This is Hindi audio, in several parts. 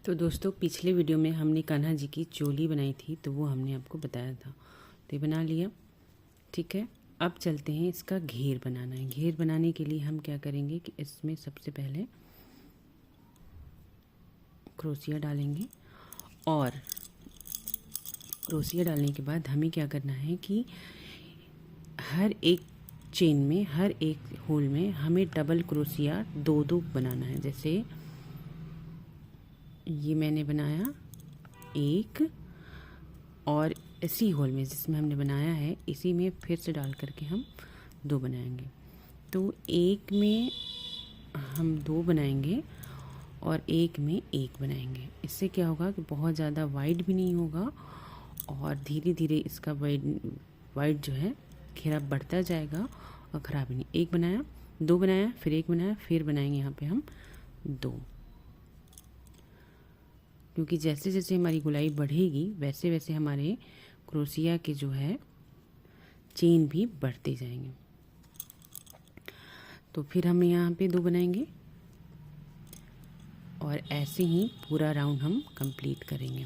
तो दोस्तों पिछले वीडियो में हमने कान्हा जी की चोली बनाई थी, तो वो हमने आपको बताया था, तो ये बना लिया। ठीक है, अब चलते हैं इसका घेर बनाना है। घेर बनाने के लिए हम क्या करेंगे कि इसमें सबसे पहले क्रोशिया डालेंगे, और क्रोशिया डालने के बाद हमें क्या करना है कि हर एक चेन में, हर एक होल में हमें डबल क्रोशिया दो दो बनाना है। जैसे ये मैंने बनाया एक, और इसी होल में जिसमें हमने बनाया है इसी में फिर से डाल करके हम दो बनाएंगे। तो एक में हम दो बनाएंगे और एक में एक बनाएंगे। इससे क्या होगा कि बहुत ज़्यादा वाइड भी नहीं होगा और धीरे धीरे इसका वाइड जो है घेरा बढ़ता जाएगा और ख़राब ही नहीं। एक बनाया, दो बनाया, फिर एक बनाया, फिर बनाएंगे यहाँ पे हम दो, क्योंकि जैसे जैसे हमारी गोलाई बढ़ेगी वैसे वैसे हमारे क्रोशिया के जो है चेन भी बढ़ते जाएंगे। तो फिर हम यहाँ पे दो बनाएंगे और ऐसे ही पूरा राउंड हम कंप्लीट करेंगे।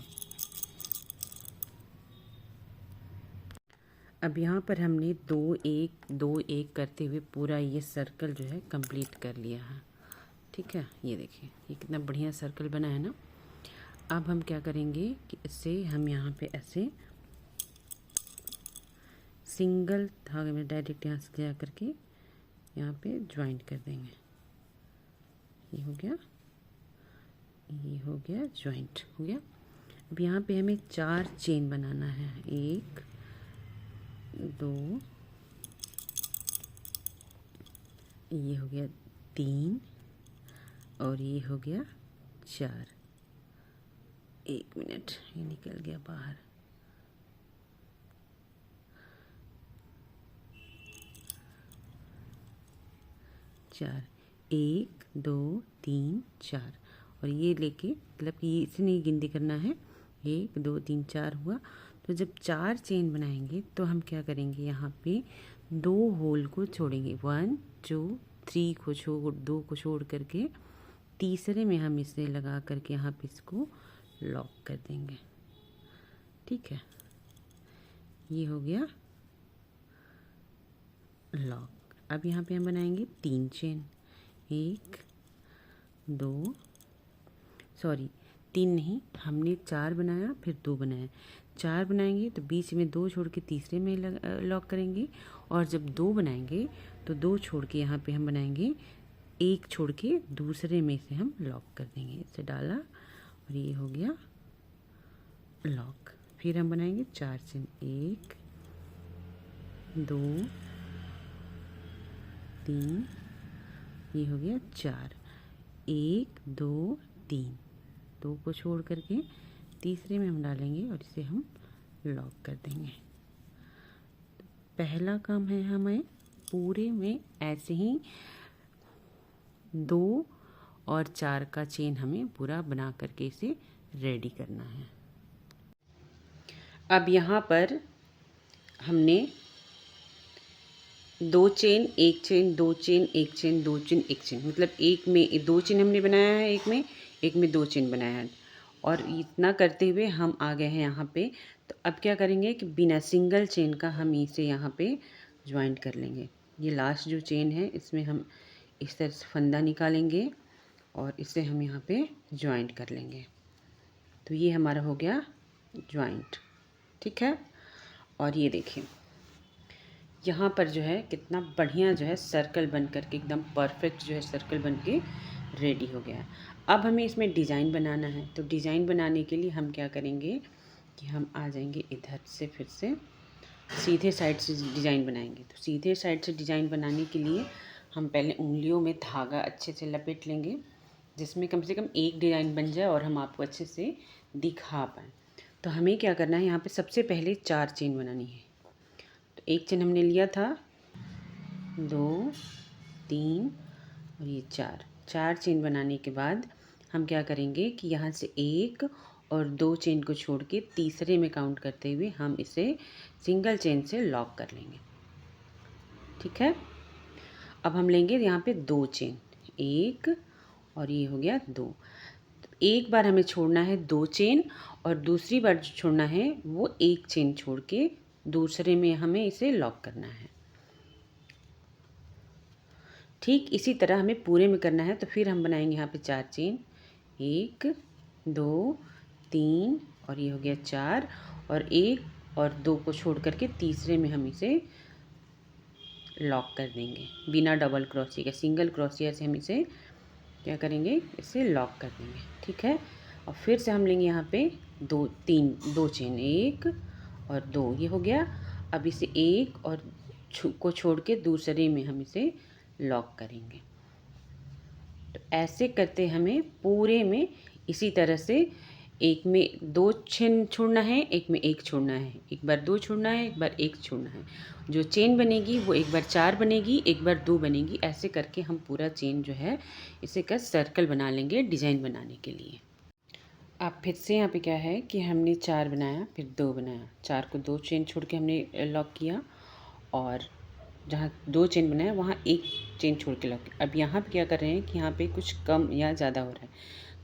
अब यहाँ पर हमने दो एक करते हुए पूरा ये सर्कल जो है कंप्लीट कर लिया है। ठीक है, ये देखिए ये कितना बढ़िया सर्कल बना है ना। अब हम क्या करेंगे कि इससे हम यहाँ पे ऐसे सिंगल धागे में डायरेक्ट यहाँ से जा करके यहाँ पे ज्वाइंट कर देंगे। ये हो गया, ये हो गया, ज्वाइंट हो गया। अब यहाँ पे हमें चार चेन बनाना है, एक दो, ये हो गया तीन, और ये हो गया चार। एक मिनट, ये निकल गया बाहर। चार, एक दो तीन चार, और ये लेके मतलब कि इसे नहीं गिनती करना है। एक दो तीन चार हुआ। तो जब चार चेन बनाएंगे तो हम क्या करेंगे, यहाँ पे दो होल को छोड़ेंगे, 1 2 3 को छोड़, दो को छोड़ करके तीसरे में हम इसे लगा करके यहाँ पे इसको लॉक कर देंगे। ठीक है, ये हो गया लॉक। अब यहाँ पे हम बनाएंगे तीन चेन, एक दो, सॉरी तीन नहीं, हमने चार बनाया फिर दो बनाया। चार बनाएंगे तो बीच में दो छोड़ के तीसरे में लॉक करेंगे, और जब दो बनाएंगे तो दो छोड़ के यहाँ पे हम बनाएंगे, एक छोड़ के दूसरे में से हम लॉक कर देंगे। इसे डाला और ये हो गया लॉक। फिर हम बनाएंगे चार चेन, एक दो तीन, ये हो गया चार, एक दो तीन, दो को छोड़ करके तीसरे में हम डालेंगे और इसे हम लॉक कर देंगे। पहला काम है हमें पूरे में ऐसे ही दो और चार का चेन हमें पूरा बना करके इसे रेडी करना है। अब यहाँ पर हमने दो चेन, एक चेन, दो चेन, एक चेन, दो चेन, एक चेन, मतलब एक में दो चेन हमने बनाया है, एक में दो चेन बनाया है, और इतना करते हुए हम आ गए हैं यहाँ पे। तो अब क्या करेंगे कि बिना सिंगल चेन का हम इसे यहाँ पे ज्वाइंट कर लेंगे। ये लास्ट जो चेन है इसमें हम इस तरह से फंदा निकालेंगे और इसे हम यहाँ पे ज्वाइंट कर लेंगे। तो ये हमारा हो गया ज्वाइंट। ठीक है, और ये देखिए यहाँ पर जो है कितना बढ़िया जो है सर्कल बन करके एकदम परफेक्ट जो है सर्कल बन के रेडी हो गया है। अब हमें इसमें डिज़ाइन बनाना है। तो डिज़ाइन बनाने के लिए हम क्या करेंगे कि हम आ जाएंगे इधर से, फिर से सीधे साइड से डिज़ाइन बनाएंगे। तो सीधे साइड से डिज़ाइन बनाने के लिए हम पहले उंगलियों में धागा अच्छे से लपेट लेंगे, जिसमें कम से कम एक डिज़ाइन बन जाए और हम आपको अच्छे से दिखा पाएँ। तो हमें क्या करना है, यहाँ पे सबसे पहले चार चेन बनानी है। तो एक चेन हमने लिया था, दो तीन और ये चार, चार चेन बनाने के बाद हम क्या करेंगे कि यहाँ से एक और दो चेन को छोड़ के तीसरे में काउंट करते हुए हम इसे सिंगल चेन से लॉक कर लेंगे। ठीक है, अब हम लेंगे यहाँ पे दो चेन, एक और ये हो गया दो। एक बार हमें छोड़ना है 2 चेन और दूसरी बार जो छोड़ना है वो 1 चेन छोड़ के दूसरे में हमें इसे लॉक करना है। ठीक इसी तरह हमें पूरे में करना है। तो फिर हम बनाएंगे यहाँ पे 4 चेन, 1 2 3 और ये हो गया 4 और 1 और 2 को छोड़ करके तीसरे में हम इसे लॉक कर देंगे बिना डबल क्रोशिया के। सिंगल क्रोशिया से हम इसे क्या करेंगे, इसे लॉक कर देंगे। ठीक है, और फिर से हम लेंगे यहाँ पे 2 चेन, 1 और 2, ये हो गया। अब इसे 1 और को छोड़ के दूसरे में हम इसे लॉक करेंगे। तो ऐसे करते हमें पूरे में इसी तरह से एक में 2 चेन छोड़ना है, एक में 1 छोड़ना है, एक बार 2 छोड़ना है, एक बार 1 छोड़ना है। जो चेन बनेगी वो एक बार 4 बनेगी, एक बार 2 बनेगी। ऐसे करके हम पूरा चेन जो है इसे का सर्कल बना लेंगे डिज़ाइन बनाने के लिए। अब फिर से यहाँ पे क्या है कि हमने 4 बनाया, फिर 2 बनाया, 4 को 2 चेन छोड़ के हमने लॉक किया और जहाँ 2 चेन बनाया वहाँ 1 चेन छोड़ के लॉक किया। अब यहाँ पे क्या कर रहे हैं कि यहाँ पे कुछ कम या ज़्यादा हो रहा है,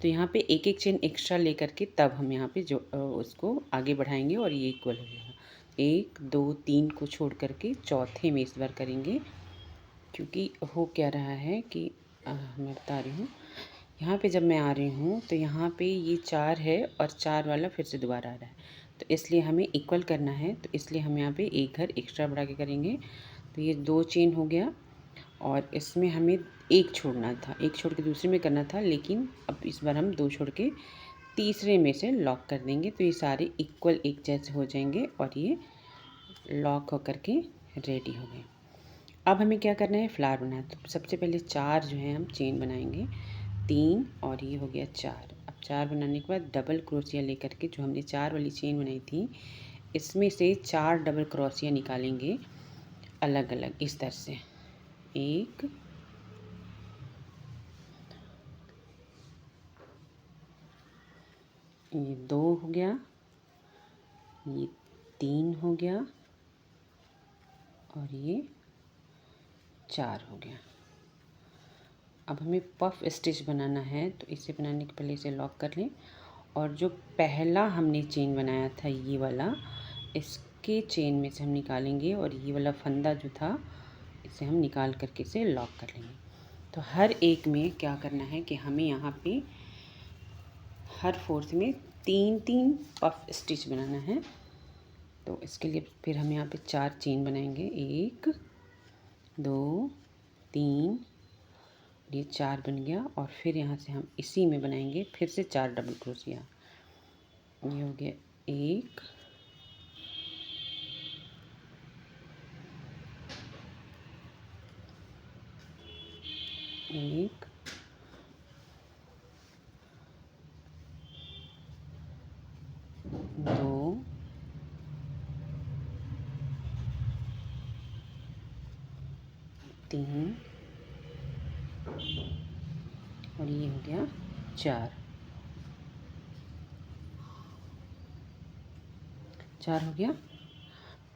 तो यहाँ पे एक एक चेन एक्स्ट्रा ले करके तब हम यहाँ पे जो उसको आगे बढ़ाएंगे और ये इक्वल हो जाएगा। 1 2 3 को छोड़ करके चौथे में इस बार करेंगे, क्योंकि हो क्या रहा है कि मैं बता रही हूँ, यहाँ पे जब मैं आ रही हूँ तो यहाँ पे ये 4 है और 4 वाला फिर से दोबारा आ रहा है, तो इसलिए हमें इक्वल करना है। तो इसलिए हम यहाँ पे एक घर एक्स्ट्रा बढ़ा के करेंगे। तो ये 2 चेन हो गया और इसमें हमें 1 छोड़ना था, 1 छोड़ के दूसरे में करना था, लेकिन अब इस बार हम 2 छोड़ के तीसरे में से लॉक कर देंगे। तो ये सारे इक्वल एक जैसे हो जाएंगे और ये लॉक होकर के रेडी हो गए। अब हमें क्या करना है, फ्लावर बनाना है। तो सबसे पहले 4 जो है हम चेन बनाएंगे, 3 और ये हो गया 4। अब 4 बनाने के बाद डबल क्रोशिया लेकर के जो हमने 4 वाली चेन बनाई थी इसमें से 4 डबल क्रोशिया निकालेंगे अलग अलग इस तरह से। 1 ये 2 हो गया, ये 3 हो गया और ये 4 हो गया। अब हमें पफ स्टिच बनाना है, तो इसे बनाने के पहले इसे लॉक कर लें और जो पहला हमने चेन बनाया था ये वाला, इसके चेन में से हम निकालेंगे और ये वाला फंदा जो था इसे हम निकाल करके इसे लॉक कर लेंगे। तो हर एक में क्या करना है कि हमें यहाँ पे हर फोर्थ में 3-3 पफ स्टिच बनाना है। तो इसके लिए फिर हम यहाँ पे 4 चेन बनाएंगे, 1 2 3, ये 4 बन गया। और फिर यहाँ से हम इसी में बनाएंगे फिर से 4 डबल क्रोशिया। ये हो गया 1 1 2 3 और ये हो गया 4 हो गया।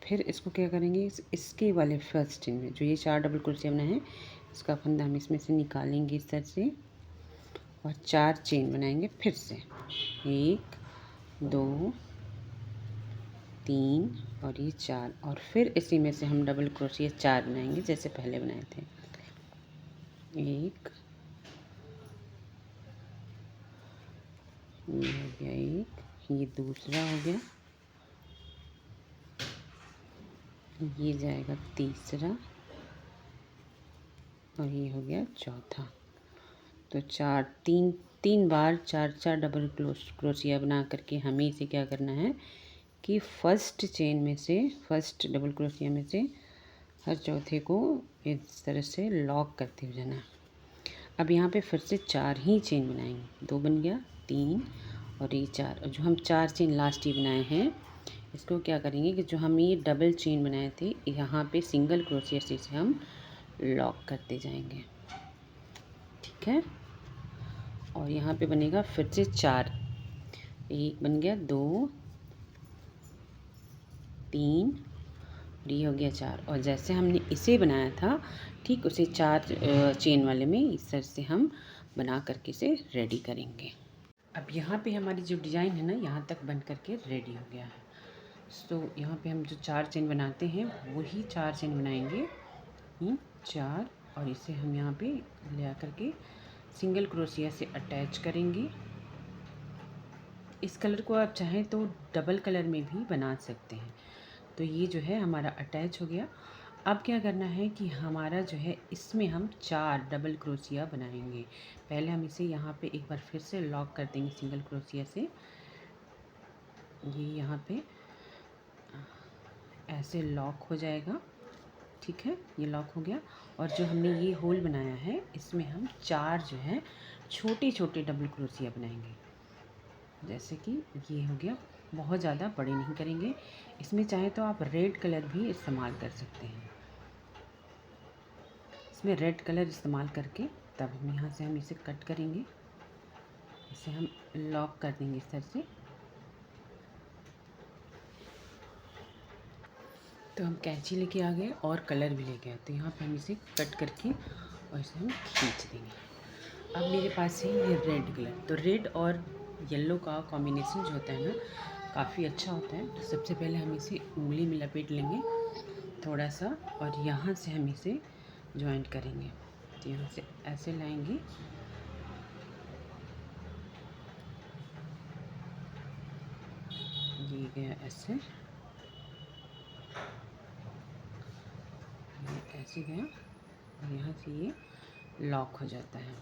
फिर इसको क्या करेंगे, इसके वाले फर्स्ट चेन में जो ये 4 डबल क्रोशिया बनाए हैं इसका फंदा हम इसमें से निकालेंगे इस तरह से और 4 चेन बनाएंगे फिर से, 1 2 3 और ये 4। और फिर इसी में से हम डबल क्रोशिया 4 बनाएंगे जैसे पहले बनाए थे। 1 ये हो गया, 1 ये दूसरा हो गया, ये जाएगा तीसरा और ये हो गया चौथा। तो 3 बार 4 डबल क्रोशिया बना करके हमें इसे क्या करना है कि फर्स्ट चेन में से, फर्स्ट डबल क्रोशिया में से हर चौथे को इस तरह से लॉक करते हुए जाना। अब यहाँ पे फिर से 4 ही चेन बनाएंगे, 2 बन गया, 3 और ये 4। और जो हम 4 चेन लास्ट ही बनाए हैं इसको क्या करेंगे कि जो हम ये डबल चेन बनाए थे यहाँ पे सिंगल क्रोशिया से इसे हम लॉक करते जाएंगे। ठीक है, और यहाँ पे बनेगा फिर से 4, 1 बन गया, 2 3 और ये हो गया 4। और जैसे हमने इसे बनाया था ठीक उसे 4 चेन वाले में इस तरह से हम बना करके इसे रेडी करेंगे। अब यहाँ पे हमारी जो डिज़ाइन है ना यहाँ तक बन करके रेडी हो गया है। तो यहाँ पे हम जो 4 चेन बनाते हैं वही 4 चेन बनाएंगे, 4, और इसे हम यहाँ पे ले आकर के सिंगल क्रोशिया से अटैच करेंगे। इस कलर को आप चाहें तो डबल कलर में भी बना सकते हैं। तो ये जो है हमारा अटैच हो गया। अब क्या करना है कि हमारा जो है इसमें हम 4 डबल क्रोशिया बनाएंगे। पहले हम इसे यहाँ पे एक बार फिर से लॉक कर देंगे सिंगल क्रोशिया से। ये यहाँ पे ऐसे लॉक हो जाएगा, ठीक है, ये लॉक हो गया। और जो हमने ये होल बनाया है इसमें हम 4 जो है छोटे छोटे डबल क्रोशिया बनाएंगे। जैसे कि ये हो गया, बहुत ज़्यादा बड़े नहीं करेंगे। इसमें चाहे तो आप रेड कलर भी इस्तेमाल कर सकते हैं। इसमें रेड कलर इस्तेमाल करके तब हम यहाँ से हम इसे कट करेंगे। इसे हम लॉक कर देंगे इस तरह से। तो हम कैंची लेके आ गए और कलर भी लेके आए। तो यहाँ पे हम इसे कट करके और इसे हम खींच देंगे। अब मेरे पास है ये रेड कलर। तो रेड और येलो का कॉम्बिनेशन जो होता है ना काफ़ी अच्छा होता है। तो सबसे पहले हम इसे उंगली में लपेट लेंगे थोड़ा सा, और यहाँ से हम इसे जॉइंट करेंगे। तो यहाँ से ऐसे लाएंगे, ये गया ऐसे, ये ऐसे गया, और यहाँ से ये लॉक हो जाता है।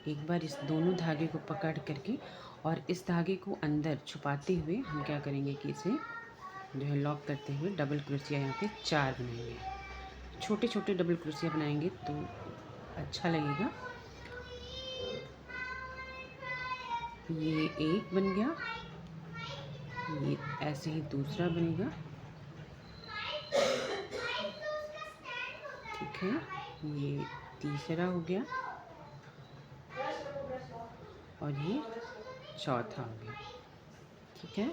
एक बार इस दोनों धागे को पकड़ करके और इस धागे को अंदर छुपाते हुए हम क्या करेंगे कि इसे जो है लॉक करते हुए डबल क्रोशिया यहाँ पे 4 बनाएंगे। छोटे छोटे डबल क्रोशिया बनाएंगे तो अच्छा लगेगा। ये एक बन गया, ये ऐसे ही दूसरा बनेगा, ठीक है, ये तीसरा हो गया और ये चौथा हो गया, ठीक है,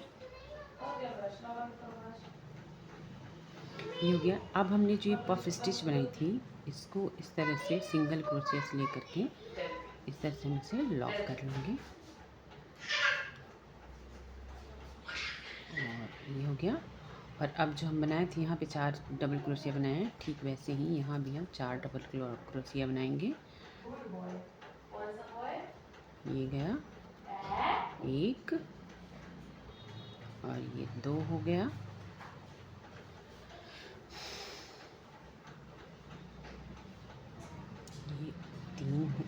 ये हो गया। अब हमने जो ये पफ स्टिच बनाई थी इसको इस तरह से सिंगल क्रोशिया से लेकर के इस तरह से हम इसे लॉक कर लेंगे, और ये हो गया। और अब जो हम बनाए थे यहाँ पे 4 डबल क्रोशिया बनाए हैं, ठीक वैसे ही यहाँ भी हम 4 डबल क्रोशिया बनाएंगे। ये गया 1 और ये 2 हो गया, ये 3 हो,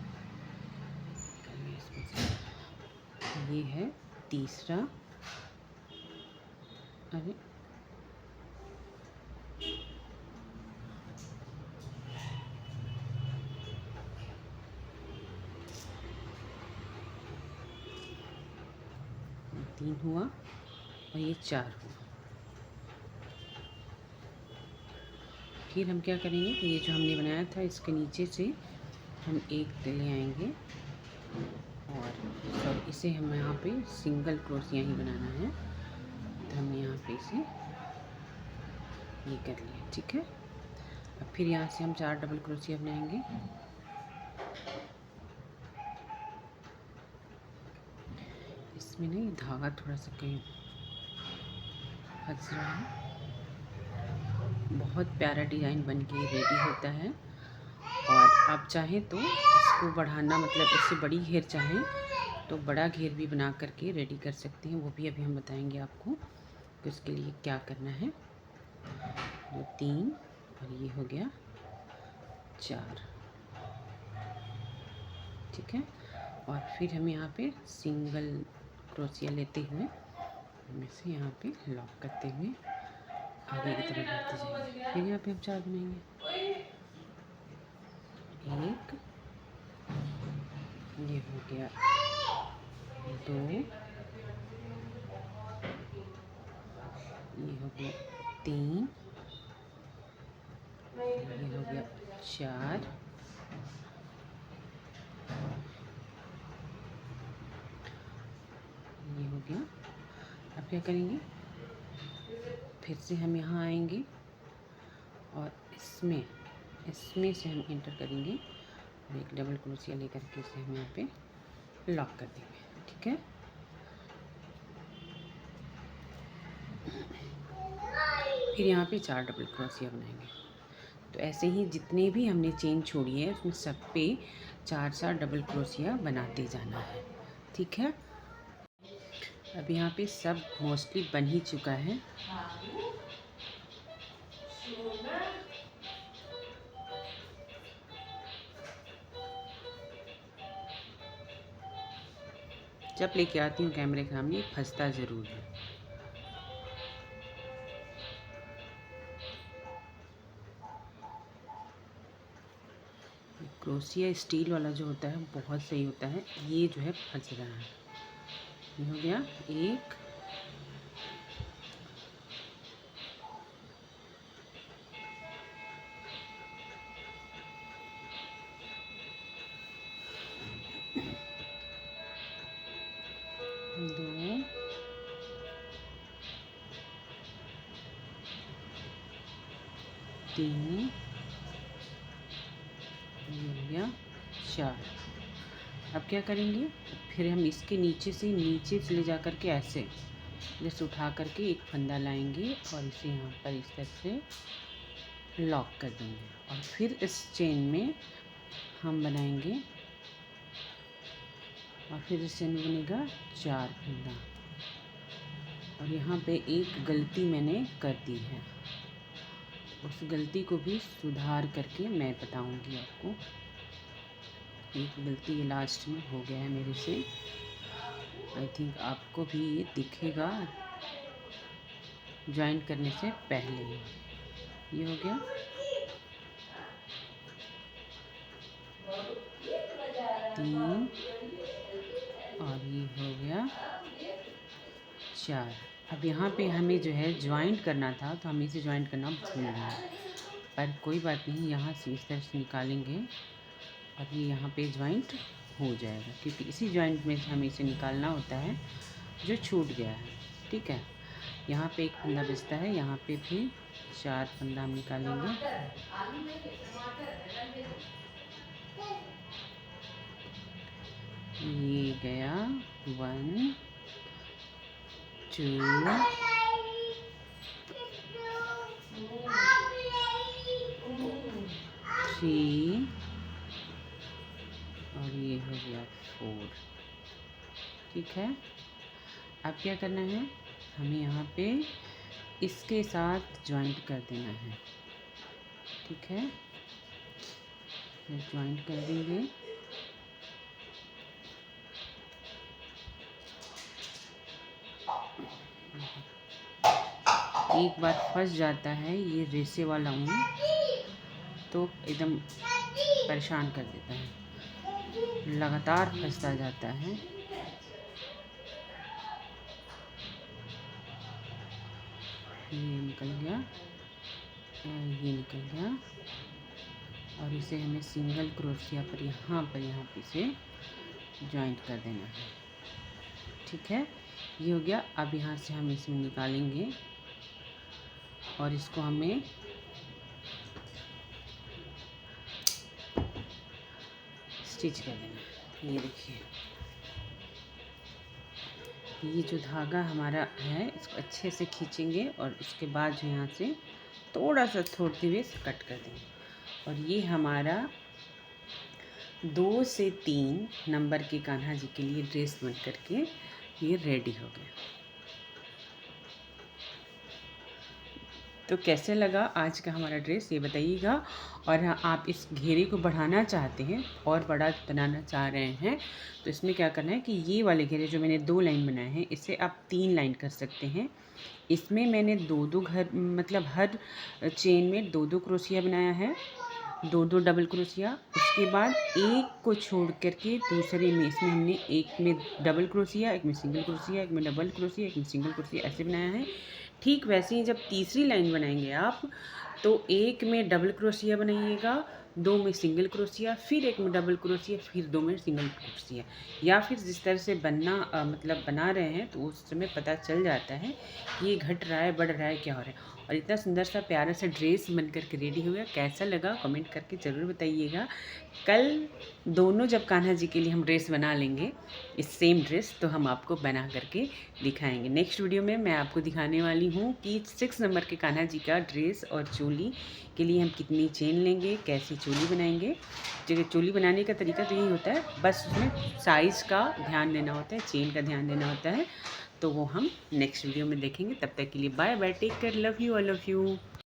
ये है तीसरा, अरे तीन हुआ और ये 4 हुआ। फिर हम क्या करेंगे कि ये जो हमने बनाया था इसके नीचे से हम एक ले आएंगे और इसे हम यहाँ पे सिंगल क्रोशिया ही बनाना है। तो हमने यहाँ पे इसे ये कर लिया, ठीक है। अब फिर यहाँ से हम 4 डबल क्रोशिया बनाएंगे। इसमें ना ये धागा थोड़ा सा कहीं फंस रहा है। बहुत प्यारा डिज़ाइन बन के रेडी होता है। और आप चाहें तो इसको बढ़ाना, मतलब इससे बड़ी घेर चाहें तो बड़ा घेर भी बना करके रेडी कर सकते हैं। वो भी अभी हम बताएंगे आपको कि उसके लिए क्या करना है। तो 3 और ये हो गया 4, ठीक है। और फिर हम यहाँ पे सिंगल क्रोशिया लेते हुए हम इसे यहाँ पे लॉक करते हुए आगे की तरफ बढ़ते जाएंगे। फिर यहाँ पे हम 4 बनाएंगे, 1, ये हो गया 2, ये हो गया 3, ये हो गया 4, ये हो गया। अब क्या करेंगे, फिर से हम यहाँ आएंगे और इसमें से हम एंटर करेंगे और एक डबल क्रोशिया लेकर के इसे हम यहाँ पे लॉक कर देंगे। ठीक है। फिर यहाँ पे 4 डबल क्रोशिया बनाएंगे। तो ऐसे ही जितने भी हमने चेन छोड़ी है उसमें सब पे 4 डबल क्रोशिया बनाते जाना है, ठीक है। अब यहाँ पे सब मोस्टली बन ही चुका है। जब लेके आती हूँ कैमरे के सामने फंसता ज़रूर है। क्रोशिया स्टील वाला जो होता है बहुत सही होता है, ये जो है फंस रहा है। ये हो गया एक, दो, तीन, ये हो गया 4। अब क्या करेंगे, फिर हम इसके नीचे से ले जा कर के ऐसे जैसे उठा करके एक फंदा लाएंगे और इसे यहाँ पर इस तरह से लॉक कर देंगे। और फिर इस चेन में हम बनाएंगे और फिर इस चेन में बनेगा 4 फंदा। और यहाँ पे एक गलती मैंने कर दी है, उस गलती को भी सुधार करके मैं बताऊंगी आपको। एक गलती ये लास्ट में हो गया है मेरे से, आई थिंक आपको भी ये दिखेगा ज्वाइन करने से पहले ही। ये हो गया, तीन, और ये हो गया 4। अब यहाँ पे हमें जो है ज्वाइंट करना था, तो हमें इसे ज्वाइंट करना भूल गए, पर कोई बात नहीं, यहाँ से इस तरह से निकालेंगे और ये यहाँ पे ज्वाइंट हो जाएगा, क्योंकि इसी ज्वाइंट में से हमें इसे निकालना होता है जो छूट गया है, ठीक है। यहाँ पे एक फंदा बचता है, यहाँ पे भी 4 फंदा हम निकालेंगे। ये गया 1 2 3 और ये हो गया 4, ठीक है। अब क्या करना है, हमें यहाँ पे इसके साथ ज्वाइंट कर देना है, ठीक है। ज्वाइंट कर देंगे, एक बार फंस जाता है ये रेसे वाला ऊन तो एकदम परेशान कर देता है, लगातार फंसता जाता है। ये निकल गया, ये निकल गया, और इसे हमें सिंगल क्रोशिया पर यहाँ पे इसे ज्वाइंट कर देना है, ठीक है। ये हो गया। अब यहाँ से हम इसमें निकालेंगे और इसको हमें स्टिच कर देना। ये देखिए, ये जो धागा हमारा है इसको अच्छे से खींचेंगे और उसके बाद जो यहाँ से थोड़ा सा छोड़ते हुए कट कर देंगे। और ये हमारा 2 से 3 नंबर के कान्हा जी के लिए ड्रेस बन करके ये रेडी हो गया। तो कैसे लगा आज का हमारा ड्रेस ये बताइएगा। और हाँ, आप इस घेरे को बढ़ाना चाहते हैं और बड़ा बनाना चाह रहे हैं तो इसमें क्या करना है कि ये वाले घेरे जो मैंने 2 लाइन बनाए हैं इसे आप 3 लाइन कर सकते हैं। इसमें मैंने 2-2 मतलब हर चेन में 2-2 क्रोशिया बनाया है, 2-2 डबल क्रोशिया। उसके बाद एक को छोड़ करके दूसरे में इसमें हमने एक में डबल क्रोशिया, एक में सिंगल क्रोशिया, एक में डबल क्रोशिया, एक में सिंगल क्रोशिया ऐसे बनाया है। ठीक वैसे ही जब तीसरी लाइन बनाएंगे आप तो एक में डबल क्रोशिया बनाइएगा, 2 में सिंगल क्रोशिया, फिर एक में डबल क्रोशिया, फिर 2 में सिंगल क्रोशिया, या फिर जिस तरह से मतलब बना रहे हैं तो उस समय पता चल जाता है कि ये घट रहा है बढ़ रहा है क्या हो रहा है। और इतना सुंदर सा प्यारा सा ड्रेस बन करके रेडी हो गया। कैसा लगा कमेंट करके ज़रूर बताइएगा। कल दोनों जब कान्हा जी के लिए हम ड्रेस बना लेंगे, इस सेम ड्रेस, तो हम आपको बना करके दिखाएंगे। नेक्स्ट वीडियो में मैं आपको दिखाने वाली हूँ कि 6 नंबर के कान्हा जी का ड्रेस और चोली के लिए हम कितनी चेन लेंगे, कैसी चोली बनाएंगे। जो चोली बनाने का तरीका तो यही होता है, बस उसमें साइज़ का ध्यान देना होता है, चेन का ध्यान देना होता है। तो वो हम नेक्स्ट वीडियो में देखेंगे। तब तक के लिए bye bye, take care, love you, I love you.